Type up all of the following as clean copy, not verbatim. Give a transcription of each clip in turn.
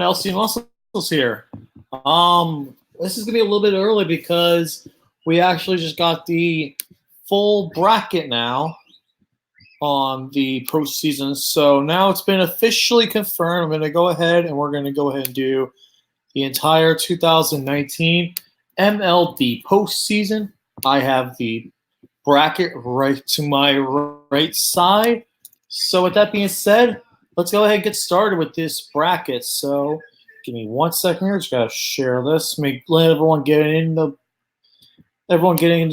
LC Muscles here. This is gonna be a little bit early because we actually just got the full bracket now on the postseason. So now it's been officially confirmed. I'm gonna go ahead and we're gonna go ahead and do the entire 2019 MLB postseason. I have the bracket right to my right side. So with that being said, let's go ahead and get started with this bracket. So give me 1 second here. Just gotta share this. Let everyone get in the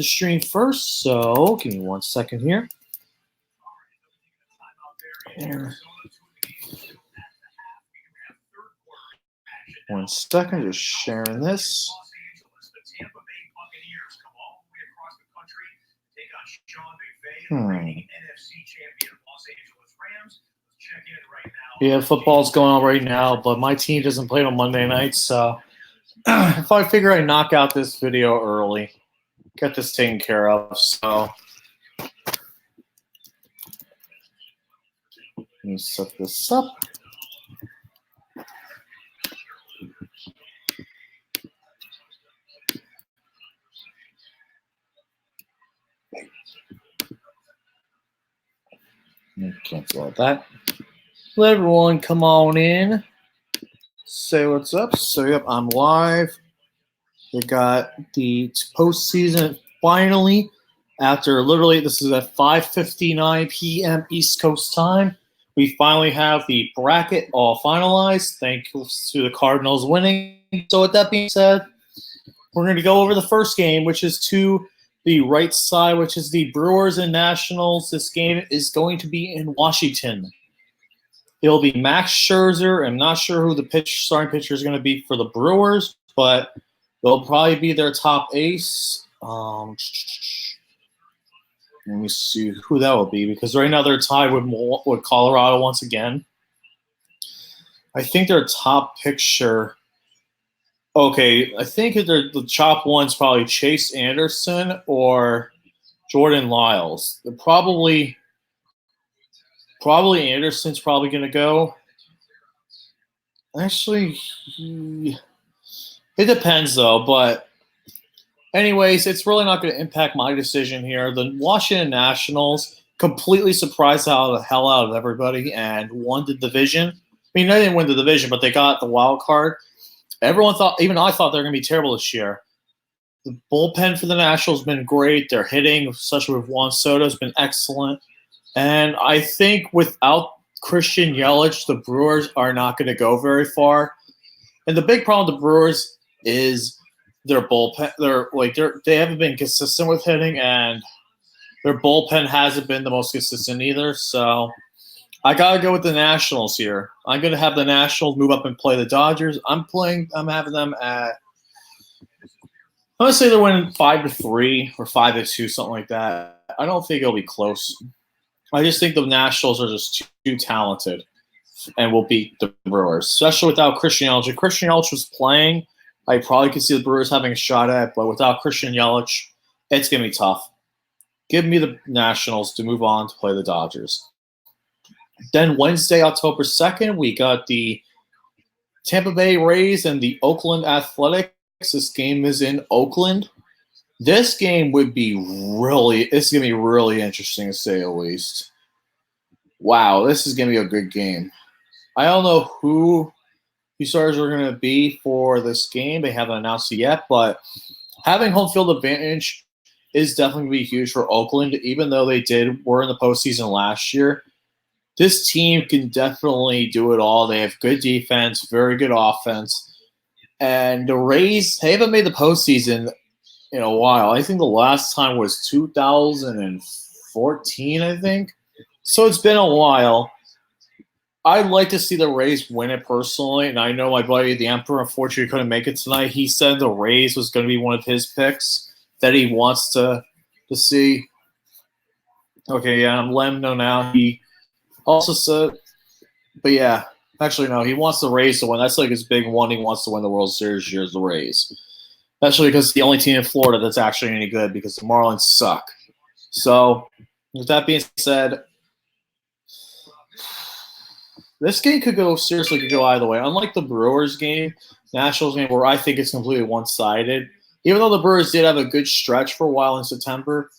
stream first. So give me 1 second here. There. 1 second, just sharing this. Yeah, football's going on right now, but my team doesn't play on Monday nights, so if I figure I knock out this video early, get this taken care of. So let me set this up. Cancel out that. Let everyone come on in. Say what's up. So, yep, I'm live. We got the postseason finally. After literally, this is at 5:59 p.m. East Coast time. We finally have the bracket all finalized. Thanks to the Cardinals winning. So, with that being said, we're going to go over the first game, which is to the right side, which is the Brewers and Nationals. This game is going to be in Washington. It'll be Max Scherzer. I'm not sure who the starting pitcher is going to be for the Brewers, but it'll probably be their top ace. Let me see who that will be, because right now they're tied with Colorado once again. I think their top pitcher. Okay, I think the top one's probably Chase Anderson or Jordan Lyles. They're probably Anderson's probably going to go. Actually, it depends though. But anyways, it's really not going to impact my decision here. The Washington Nationals completely surprised the hell out of everybody and won the division. I mean, they didn't win the division, but they got the wild card. Everyone thought, even I thought they were going to be terrible this year. The bullpen for the Nationals has been great. Their hitting, especially with Juan Soto, has been excellent. And I think without Christian Yelich, the Brewers are not going to go very far. And the big problem with the Brewers is their bullpen. They haven't been consistent with hitting, and their bullpen hasn't been the most consistent either. So I gotta go with the Nationals here. I'm gonna have the Nationals move up and play the Dodgers. I'm having them at. I'm gonna say they're winning 5-3 or 5-2, something like that. I don't think it'll be close. I just think the Nationals are just too talented and will beat the Brewers, especially without Christian Yelich. If Christian Yelich was playing, I probably could see the Brewers having a shot at it, but without Christian Yelich, it's gonna be tough. Give me the Nationals to move on to play the Dodgers. Then Wednesday, October 2nd, we got the Tampa Bay Rays and the Oakland Athletics. This game is in Oakland. This game would be it's going to be really interesting to say the least. Wow, this is going to be a good game. I don't know who the starters are going to be for this game. They haven't announced it yet, but having home field advantage is definitely going to be huge for Oakland, even though were in the postseason last year. This team can definitely do it all. They have good defense, very good offense. And the Rays, they haven't made the postseason in a while. I think the last time was 2014, I think. So it's been a while. I'd like to see the Rays win it personally. And I know my buddy, the Emperor, unfortunately couldn't make it tonight. He said the Rays was going to be one of his picks that he wants to see. Okay, yeah, I'm letting him know now. He also said, but yeah, actually no, he wants the Rays to win. That's like his big one. He wants to win the World Series this year, the Rays. Especially because it's the only team in Florida that's actually any good, because the Marlins suck. So, with that being said, This game could go either way. Unlike the Brewers game, Nationals game, where I think it's completely one-sided. Even though the Brewers did have a good stretch for a while in September,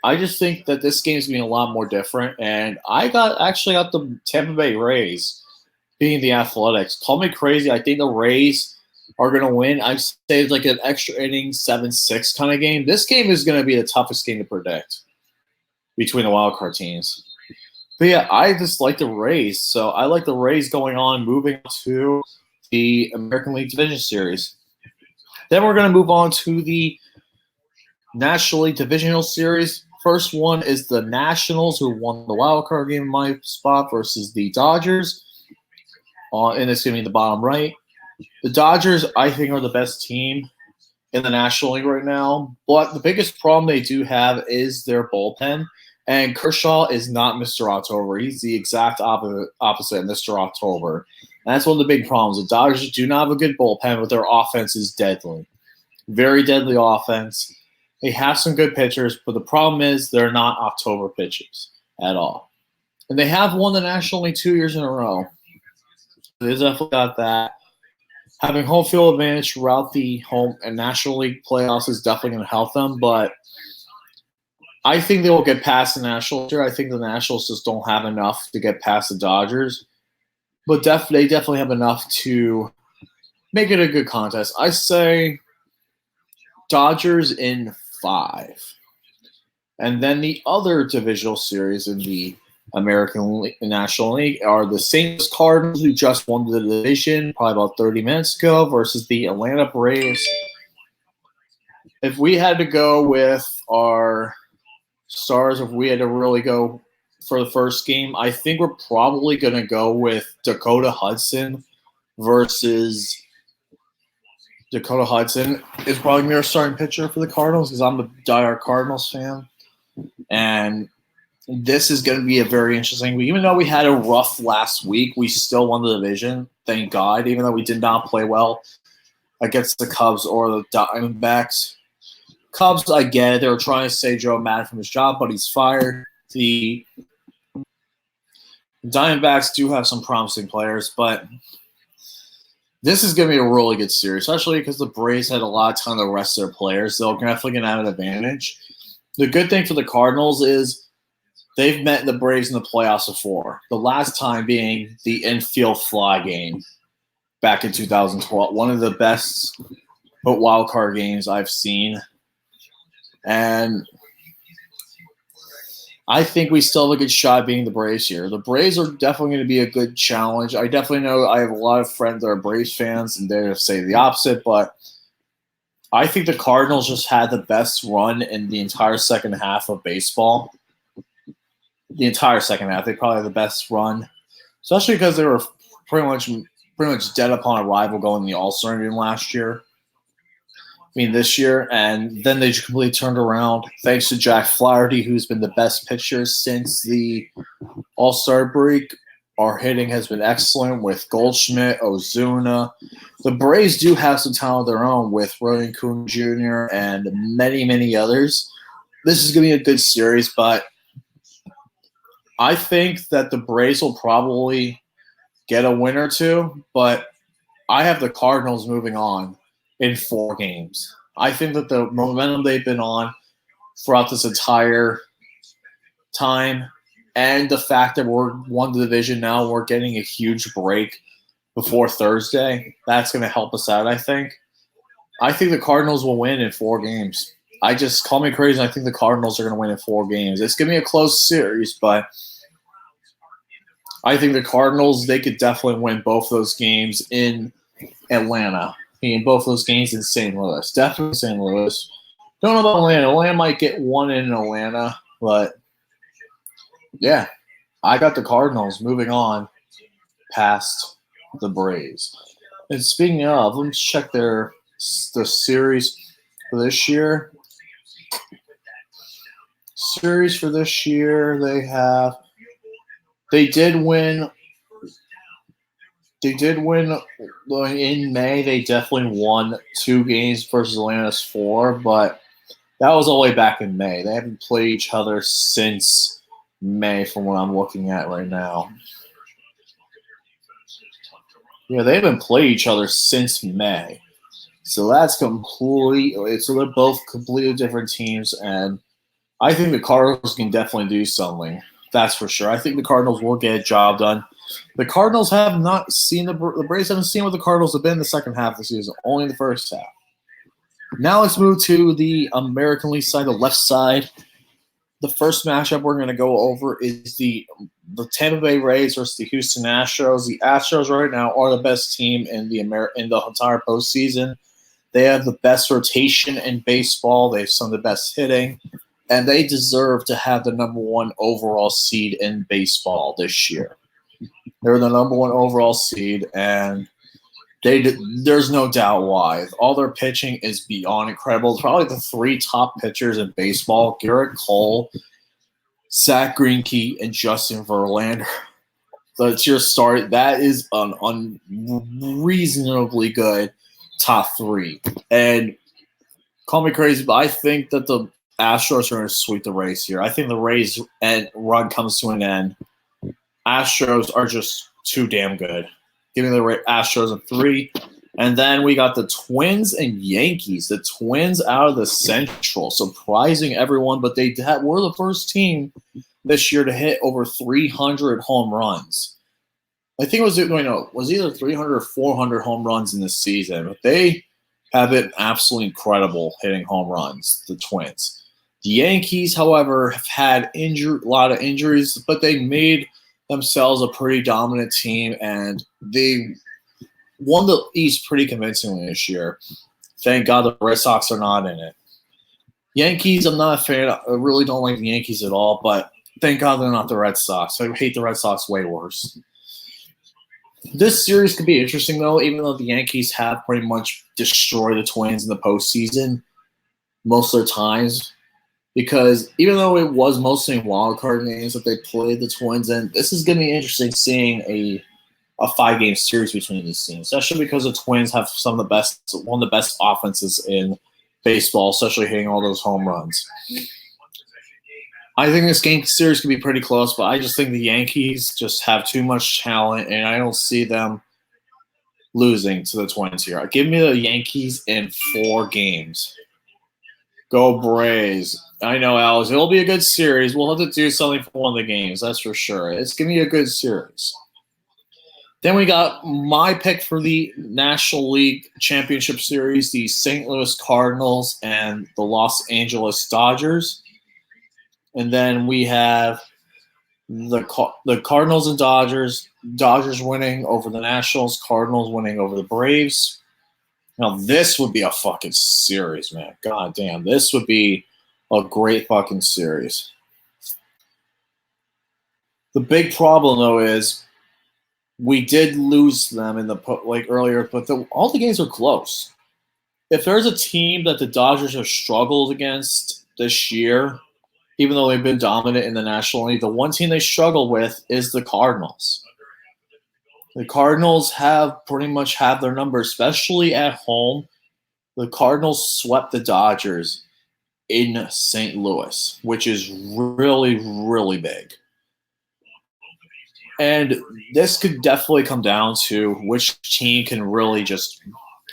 I just think that this game is being a lot more different. And I actually got the Tampa Bay Rays being the Athletics. Call me crazy. I think the Rays are going to win. I say it's like an extra inning 7-6 kind of game. This game is going to be the toughest game to predict between the wildcard teams. But yeah, I just like the Rays. So I like the Rays going on, moving to the American League Division Series. Then we're going to move on to the National League Divisional Series. First one is the Nationals, who won the wild card game in my spot, versus the Dodgers. And it's going to be the bottom right. The Dodgers, I think, are the best team in the National League right now. But the biggest problem they do have is their bullpen. And Kershaw is not Mr. October. He's the exact opposite of Mr. October. And that's one of the big problems. The Dodgers do not have a good bullpen, but their offense is deadly. Very deadly offense. They have some good pitchers, but the problem is they're not October pitchers at all. And they have won the National League 2 years in a row. They definitely got that. Having home field advantage throughout the home and National League playoffs is definitely going to help them, but I think they will get past the Nationals here. I think the Nationals just don't have enough to get past the Dodgers, but they definitely have enough to make it a good contest. I say Dodgers in 5. And then the other divisional series in the American National League are the St. Louis Cardinals, who just won the division probably about 30 minutes ago, versus the Atlanta Braves. If we had to go with our stars, if we had to really go for the first game, I think we're probably going to go with Dakota Hudson versus Dakota Hudson is probably going to be our starting pitcher for the Cardinals because I'm a diehard Cardinals fan. And this is going to be a very interesting week. Even though we had a rough last week, we still won the division, thank God, even though we did not play well against the Cubs or the Diamondbacks. Cubs, I get it. They were trying to save Joe Madden from his job, but he's fired. The Diamondbacks do have some promising players, but this is going to be a really good series, especially because the Braves had a lot of time to rest their players. They're definitely going to have an advantage. The good thing for the Cardinals is they've met the Braves in the playoffs before, the last time being the infield fly game back in 2012, one of the best wild card games I've seen. And I think we still have a good shot being the Braves here. The Braves are definitely going to be a good challenge. I definitely know I have a lot of friends that are Braves fans, and they're say the opposite, but I think the Cardinals just had the best run in the entire second half of baseball. The entire second half, they probably had the best run, especially because they were pretty much dead upon arrival going to the All-Star game last year. This year, and then they completely turned around thanks to Jack Flaherty, who's been the best pitcher since the All-Star break. Our hitting has been excellent with Goldschmidt, Ozuna. The Braves do have some talent of their own with Rowan Kuhn Jr. and many, many others. This is going to be a good series, but I think that the Braves will probably get a win or two, but I have the Cardinals moving on in 4 games. I think that the momentum they've been on throughout this entire time and the fact that we're won the division now, we're getting a huge break before Thursday, that's going to help us out, I think. I think the Cardinals will win in 4 games. Call me crazy, I think the Cardinals are going to win in 4 games. It's going to be a close series, but I think the Cardinals, they could definitely win both those games in Atlanta. In both those games in St. Louis. Definitely St. Louis. Don't know about Atlanta. Atlanta might get one in Atlanta, but yeah, I got the Cardinals moving on past the Braves. And speaking of, let's check the series for this year. Series for this year, they did win. They did win in May. They definitely won 2 games versus Atlanta's 4, but that was all the way back in May. They haven't played each other since May from what I'm looking at right now. Yeah, they haven't played each other since May. So that's completely. So they're both completely different teams, and I think the Cardinals can definitely do something. That's for sure. I think the Cardinals will get a job done. The Cardinals have not seen the Braves haven't seen what the Cardinals have been in the second half of the season, only in the first half. Now let's move to the American League side, the left side. The first matchup we're going to go over is the Tampa Bay Rays versus the Houston Astros. The Astros right now are the best team in the entire postseason. They have the best rotation in baseball. They have some of the best hitting, and they deserve to have the number one overall seed in baseball this year. They're the number one overall seed, and there's no doubt why. All their pitching is beyond incredible. Probably the three top pitchers in baseball: Garrett Cole, Zach Greinke, and Justin Verlander. That's your start. That is an unreasonably good top three. And call me crazy, but I think that the Astros are going to sweep the Rays here. I think the Rays run comes to an end. Astros are just too damn good. Giving the Astros a 3. And then we got the Twins and Yankees. The Twins out of the Central, surprising everyone, but they were the first team this year to hit over 300 home runs. I think it was either 300 or 400 home runs in this season, but they have been absolutely incredible hitting home runs, the Twins. The Yankees, however, have had a lot of injuries, but they made themselves a pretty dominant team, and they won the East pretty convincingly this year. Thank God the Red Sox are not in it. Yankees, I'm not a fan. I really don't like the Yankees at all, but thank God they're not the Red Sox. I hate the Red Sox way worse. This series could be interesting, though, even though the Yankees have pretty much destroyed the Twins in the postseason most of their times. Because even though it was mostly in wild card games that they played the Twins in, this is going to be interesting seeing a 5-game series between these teams, especially because the Twins have one of the best offenses in baseball, especially hitting all those home runs. I think this game series could be pretty close, but I just think the Yankees just have too much talent, and I don't see them losing to the Twins here. Give me the Yankees in 4 games. Go Braves. I know, Alex. It'll be a good series. We'll have to do something for one of the games, that's for sure. It's going to be a good series. Then we got my pick for the National League Championship Series, the St. Louis Cardinals and the Los Angeles Dodgers. And then we have the Cardinals and Dodgers. Dodgers winning over the Nationals. Cardinals winning over the Braves. Now, this would be a fucking series, man. God damn. This would be a great fucking series. The big problem, though, is we did lose them in the earlier, but all the games are close. If there's a team that the Dodgers have struggled against this year, even though they've been dominant in the National League, the one team they struggle with is the Cardinals. The Cardinals have pretty much had their number, especially at home. The Cardinals swept the Dodgers in St. Louis, which is really, really big. And this could definitely come down to which team can really just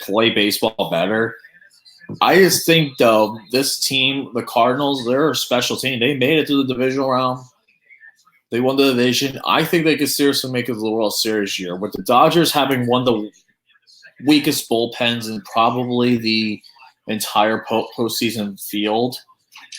play baseball better. I just think, though, this team, the Cardinals, they're a special team. They made it to the divisional round. They won the division. I think they could seriously make it to the World Series year. With the Dodgers having one of the weakest bullpens in probably the entire postseason field,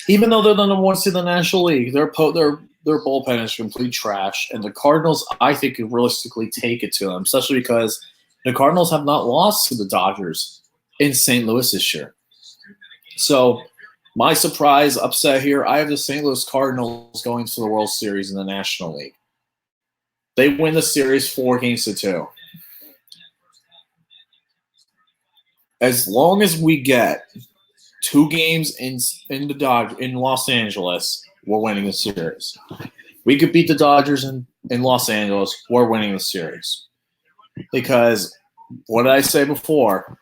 even though they're the number one seed in the National League, their bullpen is complete trash. And the Cardinals, I think, could realistically take it to them, especially because the Cardinals have not lost to the Dodgers in St. Louis this year. So my surprise upset here, I have the St. Louis Cardinals going to the World Series in the National League. They win the series 4-2. As long as we get 2 games in Los Angeles, we're winning the series. We could beat the Dodgers in Los Angeles, we're winning the series. Because what did I say before?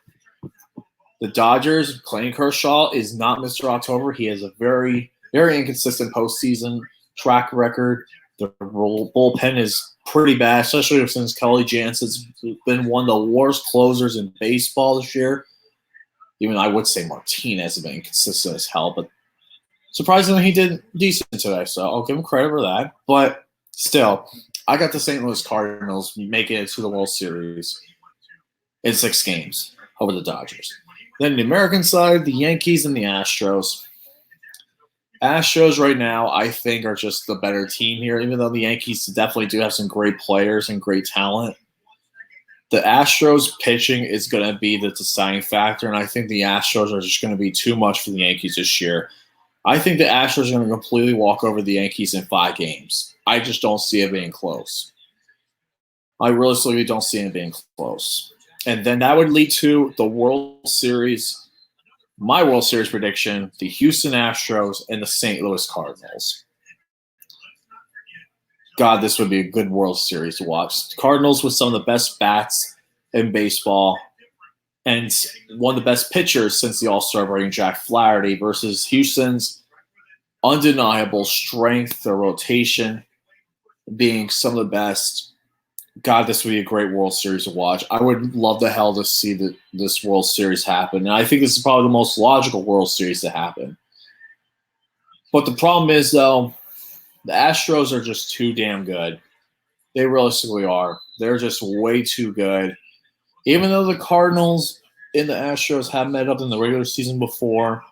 The Dodgers, Clayton Kershaw is not Mr. October. He has a very, very inconsistent postseason track record. The bullpen is pretty bad, especially since Kelly Jansen's been one of the worst closers in baseball this year. Even I would say Martinez has been inconsistent as hell, but surprisingly he did decent today, so I'll give him credit for that. But still, I got the St. Louis Cardinals making it to the World Series in 6 games over the Dodgers. Then the American side, the Yankees and the Astros. Astros right now, I think, are just the better team here, even though the Yankees definitely do have some great players and great talent. The Astros pitching is going to be the deciding factor, and I think the Astros are just going to be too much for the Yankees this year. I think the Astros are going to completely walk over the Yankees in 5 games. I just don't see it being close. I realistically don't see it being close. And then that would lead to the World Series. My World Series prediction, the Houston Astros and the St. Louis Cardinals. God, this would be a good World Series to watch. Cardinals with some of the best bats in baseball and one of the best pitchers since the All-Star break, Jack Flaherty, versus Houston's undeniable strength, their rotation being some of the best. God, this would be a great World Series to watch. I would love the hell to see this World Series happen. And I think this is probably the most logical World Series to happen. But the problem is, though, the Astros are just too damn good. They realistically are. They're just way too good. Even though the Cardinals and the Astros have met up in the regular season before,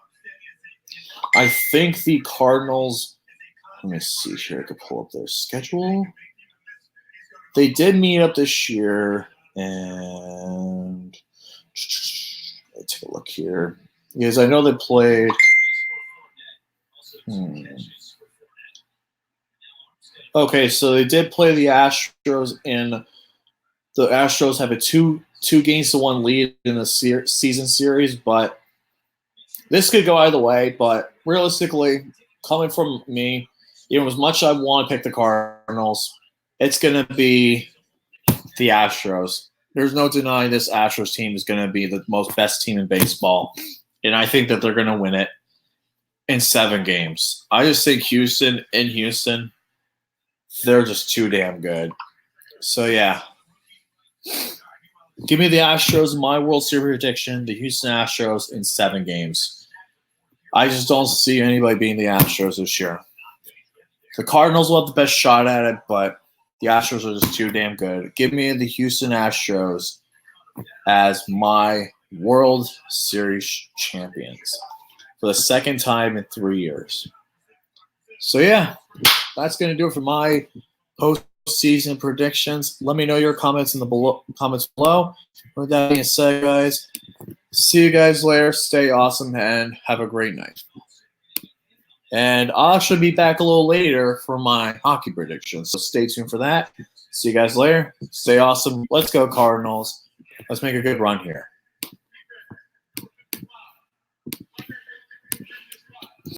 I think the Cardinals – let me see here. I could pull up their schedule. They did meet up this year, and let's take a look here. Because I know they played. Okay, so they did play the Astros, and the Astros have a 2-1 lead in the season series, but this could go either way. But realistically, coming from me, even as much as I want to pick the Cardinals, it's going to be the Astros. There's no denying this Astros team is going to be the most best team in baseball, and I think that they're going to win it in 7 games. I just think Houston, they're just too damn good. So, yeah. Give me the Astros, my World Series prediction, the Houston Astros in 7 games. I just don't see anybody beating the Astros this year. The Cardinals will have the best shot at it, but the Astros are just too damn good. Give me the Houston Astros as my World Series champions for the 2nd time in 3 years. So, yeah, that's going to do it for my postseason predictions. Let me know your comments in the comments below. With that being said, guys, see you guys later. Stay awesome and have a great night. And I'll actually be back a little later for my hockey predictions, so stay tuned for that. See you guys later. Stay awesome. Let's go, Cardinals. Let's make a good run here.